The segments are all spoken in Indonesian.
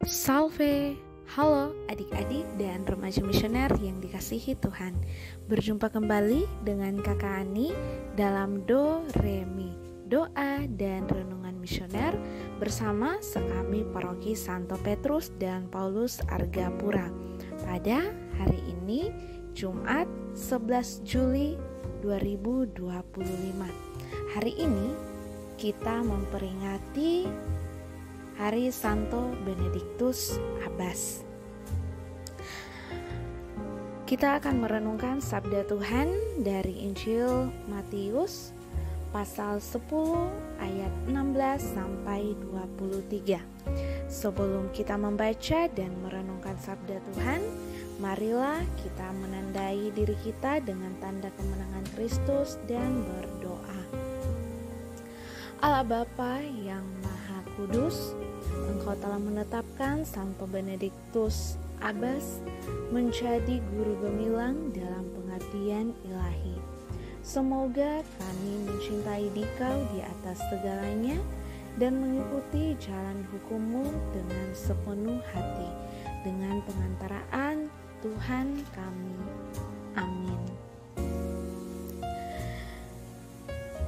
Salve, halo adik-adik dan remaja misioner yang dikasihi Tuhan. Berjumpa kembali dengan Kakak Ani dalam Do Re Mi, doa dan renungan misioner bersama sekami Paroki Santo Petrus dan Paulus Argapura. Pada hari ini Jumat 11 Juli 2025. Hari ini kita memperingati Hari Santo Benedictus Abbas. Kita akan merenungkan sabda Tuhan dari Injil Matius pasal 10 ayat 16 sampai 23. Sebelum kita membaca dan merenungkan sabda Tuhan, marilah kita menandai diri kita dengan tanda kemenangan Kristus dan berdoa. Allah Bapa yang Maha Kudus, Engkau telah menetapkan Santo Benedictus Abbas menjadi guru gemilang dalam pengabdian ilahi. Semoga kami mencintai Dikau di atas segalanya dan mengikuti jalan hukum-Mu dengan sepenuh hati, dengan pengantaraan Tuhan kami. Amin.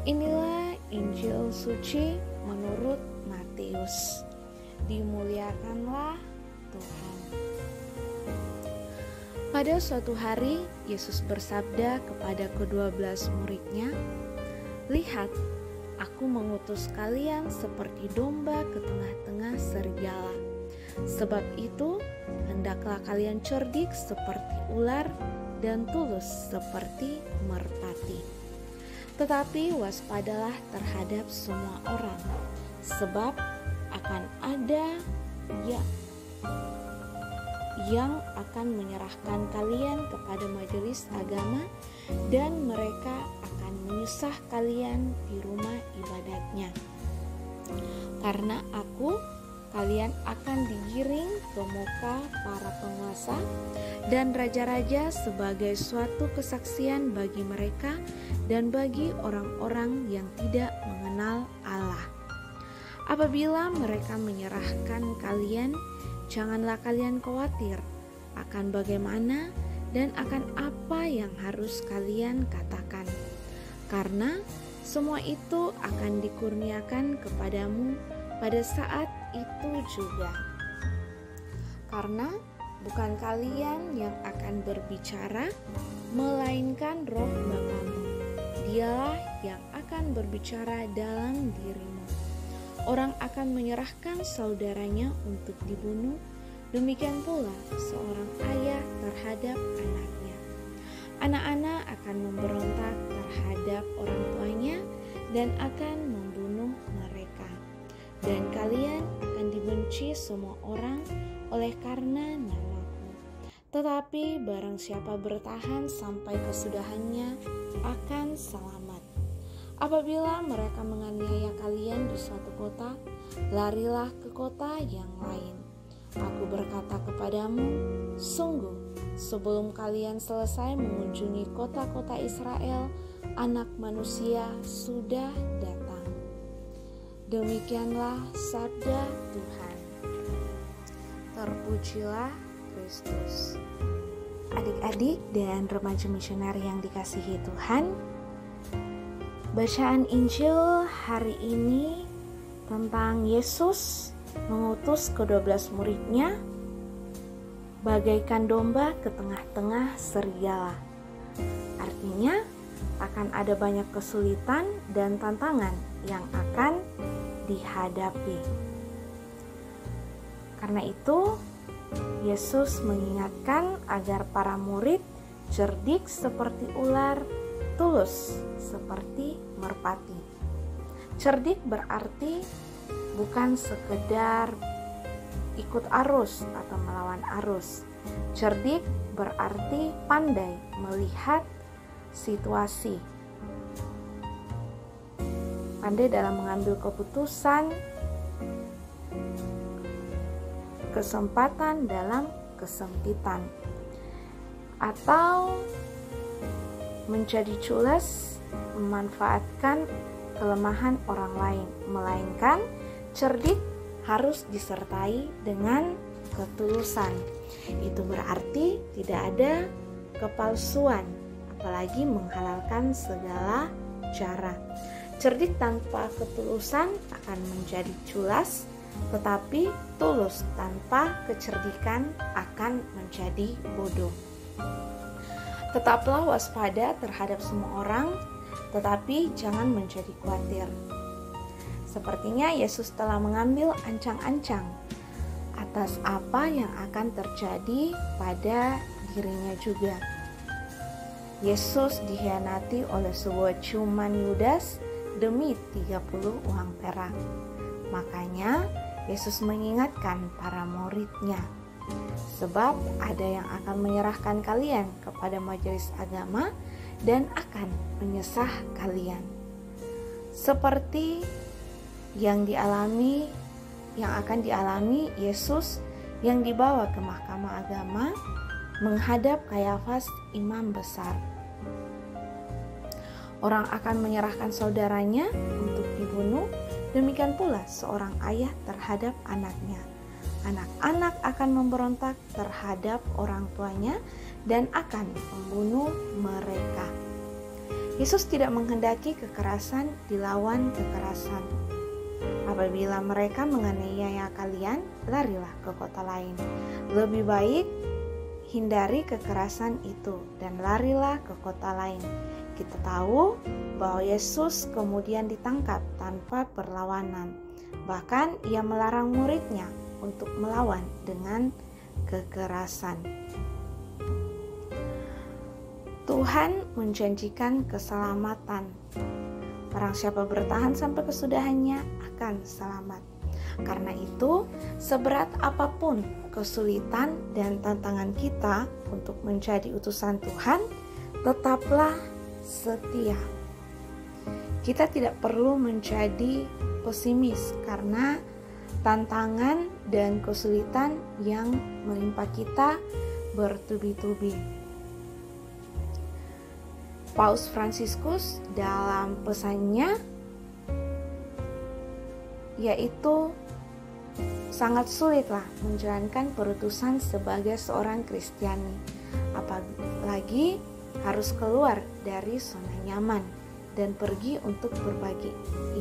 Inilah Injil suci menurut Matius. Dimuliakanlah Tuhan. Pada suatu hari, Yesus bersabda kepada ke-12 murid-Nya, "Lihat, aku mengutus kalian seperti domba ke tengah-tengah serigala. Sebab itu, hendaklah kalian cerdik seperti ular dan tulus seperti merpati. Tetapi waspadalah terhadap semua orang, sebab akan ada yang akan menyerahkan kalian kepada majelis agama, dan mereka akan menyusah kalian di rumah ibadatnya. Karena aku, kalian akan digiring ke muka para penguasa dan raja-raja sebagai suatu kesaksian bagi mereka dan bagi orang-orang yang tidak mengenal Allah. Apabila mereka menyerahkan kalian, janganlah kalian khawatir akan bagaimana dan akan apa yang harus kalian katakan, karena semua itu akan dikurniakan kepadamu pada saat itu juga. Karena bukan kalian yang akan berbicara, melainkan Roh Bapamu. Dialah yang akan berbicara dalam dirimu. Orang akan menyerahkan saudaranya untuk dibunuh, demikian pula seorang ayah terhadap anaknya. Anak-anak akan memberontak terhadap orang tuanya dan akan membunuh mereka. Dan kalian akan dibenci semua orang oleh karena namaku. Tetapi barang siapa bertahan sampai kesudahannya akan selamat. Apabila mereka menganiaya kalian di suatu kota, larilah ke kota yang lain. Aku berkata kepadamu, sungguh, sebelum kalian selesai mengunjungi kota-kota Israel, Anak Manusia sudah datang." Demikianlah sabda Tuhan. Terpujilah Kristus. Adik-adik dan remaja misioner yang dikasihi Tuhan, bacaan Injil hari ini tentang Yesus mengutus ke-12 murid-Nya bagaikan domba ke tengah-tengah serigala. Artinya akan ada banyak kesulitan dan tantangan yang akan dihadapi. Karena itu, Yesus mengingatkan agar para murid cerdik seperti ular, tulus seperti merpati. Cerdik berarti bukan sekedar ikut arus atau melawan arus. Cerdik berarti pandai melihat situasi, pandai dalam mengambil keputusan, kesempatan dalam kesempitan, atau menjadi culas memanfaatkan kelemahan orang lain, melainkan cerdik harus disertai dengan ketulusan. Itu berarti tidak ada kepalsuan, apalagi menghalalkan segala cara. Cerdik tanpa ketulusan akan menjadi culas, tetapi tulus tanpa kecerdikan akan menjadi bodoh. Tetaplah waspada terhadap semua orang, tetapi jangan menjadi khawatir. Sepertinya Yesus telah mengambil ancang-ancang atas apa yang akan terjadi pada dirinya juga. Yesus dikhianati oleh sebuah ciuman Yudas demi 30 uang perak. Makanya Yesus mengingatkan para muridnya, sebab ada yang akan menyerahkan kalian kepada majelis agama dan akan menyesah kalian. Seperti yang akan dialami Yesus yang dibawa ke mahkamah agama menghadap Kayafas imam besar. Orang akan menyerahkan saudaranya untuk dibunuh, demikian pula seorang ayah terhadap anaknya. Anak-anak akan memberontak terhadap orang tuanya dan akan membunuh mereka. Yesus tidak menghendaki kekerasan dilawan kekerasan. Apabila mereka menganiaya kalian, larilah ke kota lain. Lebih baik hindari kekerasan itu dan larilah ke kota lain. Kita tahu bahwa Yesus kemudian ditangkap tanpa perlawanan. Bahkan ia melarang muridnya untuk melawan dengan kekerasan. Tuhan menjanjikan keselamatan. Barang siapa bertahan sampai kesudahannya akan selamat. Karena itu, seberat apapun kesulitan dan tantangan kita untuk menjadi utusan Tuhan, tetaplah setia. Kita tidak perlu menjadi pesimis karena tantangan dan kesulitan yang menimpa kita bertubi-tubi. Paus Fransiskus dalam pesannya yaitu sangat sulitlah menjalankan perutusan sebagai seorang Kristiani, apalagi harus keluar dari zona nyaman dan pergi untuk berbagi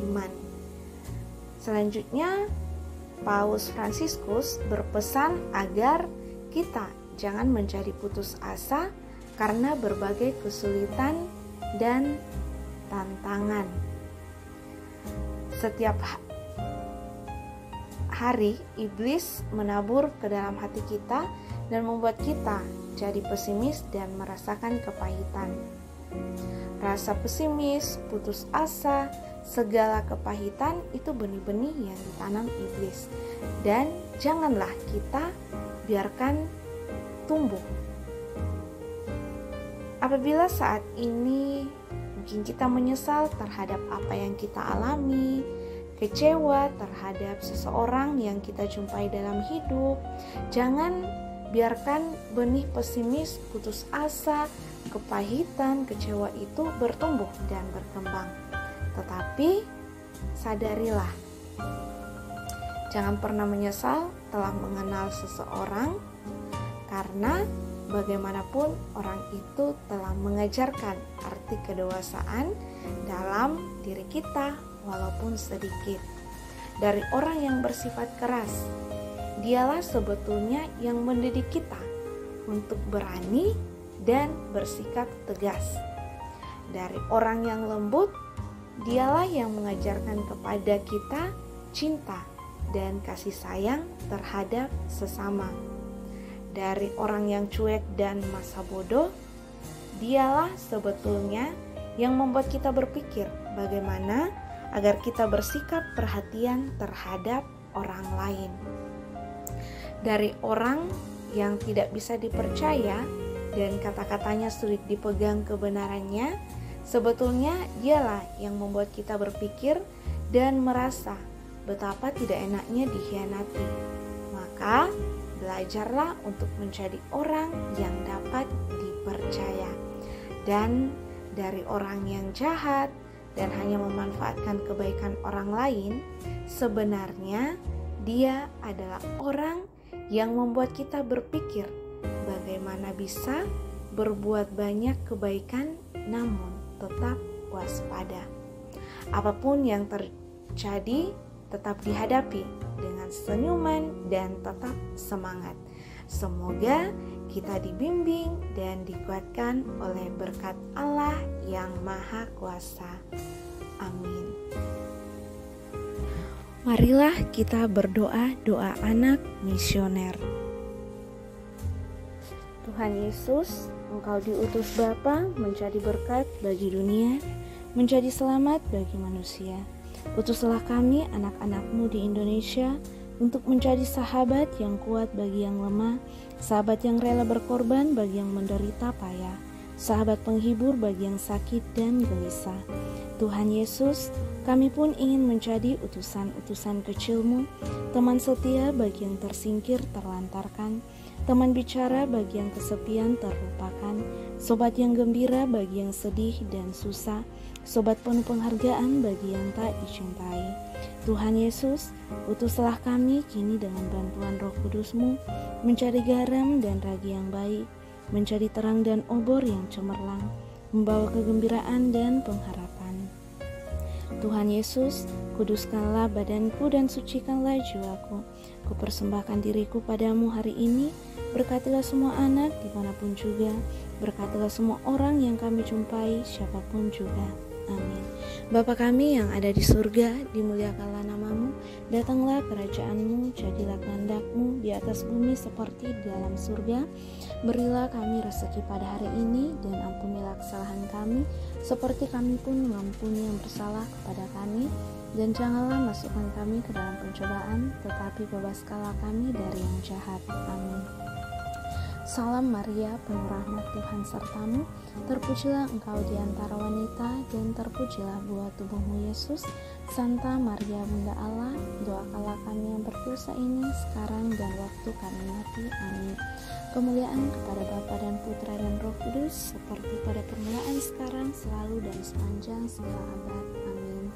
iman. Selanjutnya, Paus Fransiskus berpesan agar kita jangan menjadi putus asa karena berbagai kesulitan dan tantangan. Setiap hari, iblis menabur ke dalam hati kita dan membuat kita jadi pesimis dan merasakan kepahitan. Rasa pesimis, putus asa, segala kepahitan itu benih-benih yang ditanam iblis. Dan janganlah kita biarkan tumbuh. Apabila saat ini mungkin kita menyesal terhadap apa yang kita alami, kecewa terhadap seseorang yang kita jumpai dalam hidup, jangan biarkan benih pesimis, putus asa, kepahitan, kecewa itu bertumbuh dan berkembang. Tetapi sadarilah, jangan pernah menyesal telah mengenal seseorang, karena bagaimanapun orang itu telah mengajarkan arti kedewasaan dalam diri kita walaupun sedikit. Dari orang yang bersifat keras, dialah sebetulnya yang mendidik kita untuk berani dan bersikap tegas. Dari orang yang lembut, dialah yang mengajarkan kepada kita cinta dan kasih sayang terhadap sesama. Dari orang yang cuek dan masa bodoh, dialah sebetulnya yang membuat kita berpikir bagaimana agar kita bersikap perhatian terhadap orang lain. Dari orang yang tidak bisa dipercaya dan kata-katanya sulit dipegang kebenarannya, sebetulnya dialah yang membuat kita berpikir dan merasa betapa tidak enaknya dikhianati. Maka belajarlah untuk menjadi orang yang dapat dipercaya. Dan dari orang yang jahat dan hanya memanfaatkan kebaikan orang lain, sebenarnya Dia adalah orang yang membuat kita berpikir bagaimana bisa berbuat banyak kebaikan namun tetap waspada. Apapun yang terjadi tetap dihadapi dengan senyuman dan tetap semangat. Semoga kita dibimbing dan dikuatkan oleh berkat Allah yang Maha Kuasa. Amin. Marilah kita berdoa doa anak misioner. Tuhan Yesus, Engkau diutus Bapa menjadi berkat bagi dunia, menjadi selamat bagi manusia. Utuslah kami anak-anak-Mu di Indonesia untuk menjadi sahabat yang kuat bagi yang lemah, sahabat yang rela berkorban bagi yang menderita payah, sahabat penghibur bagi yang sakit dan gelisah. Tuhan Yesus, kami pun ingin menjadi utusan-utusan kecil-Mu, teman setia bagi yang tersingkir terlantarkan, teman bicara bagi yang kesepian terlupakan, sobat yang gembira bagi yang sedih dan susah, sobat penuh penghargaan bagi yang tak dicintai. Tuhan Yesus, utuslah kami kini dengan bantuan Roh Kudus-Mu, mencari garam dan ragi yang baik, mencari terang dan obor yang cemerlang, membawa kegembiraan dan pengharapan. Tuhan Yesus, kuduskanlah badanku dan sucikanlah jiwaku. Kupersembahkan diriku padamu hari ini. Berkatilah semua anak dimanapun juga. Berkatilah semua orang yang kami jumpai, siapapun juga. Amin. Bapa kami yang ada di surga, dimuliakanlah nama-Mu. Datanglah kerajaan-Mu, jadilah kehendak-Mu di atas bumi seperti di dalam surga. Berilah kami rezeki pada hari ini, dan ampunilah kesalahan kami, seperti kami pun mengampuni yang bersalah kepada kami. Dan janganlah masukkan kami ke dalam pencobaan, tetapi bebaskanlah kami dari yang jahat. Amin. Salam Maria, penuh rahmat Tuhan sertamu, terpujilah engkau di antara wanita, dan terpujilah buah tubuhmu Yesus. Santa Maria Bunda Allah, doakanlah kami yang berdosa ini sekarang dan waktu kami mati. Amin. Kemuliaan kepada Bapa dan Putra dan Roh Kudus, seperti pada permulaan, sekarang, selalu, dan sepanjang segala abad. Amin.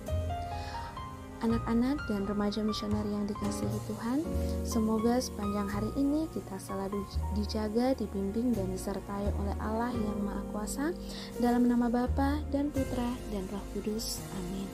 Anak-anak dan remaja misioner yang dikasihi Tuhan, semoga sepanjang hari ini kita selalu dijaga, dibimbing, dan disertai oleh Allah yang Maha Kuasa, dalam nama Bapa dan Putra dan Roh Kudus. Amin.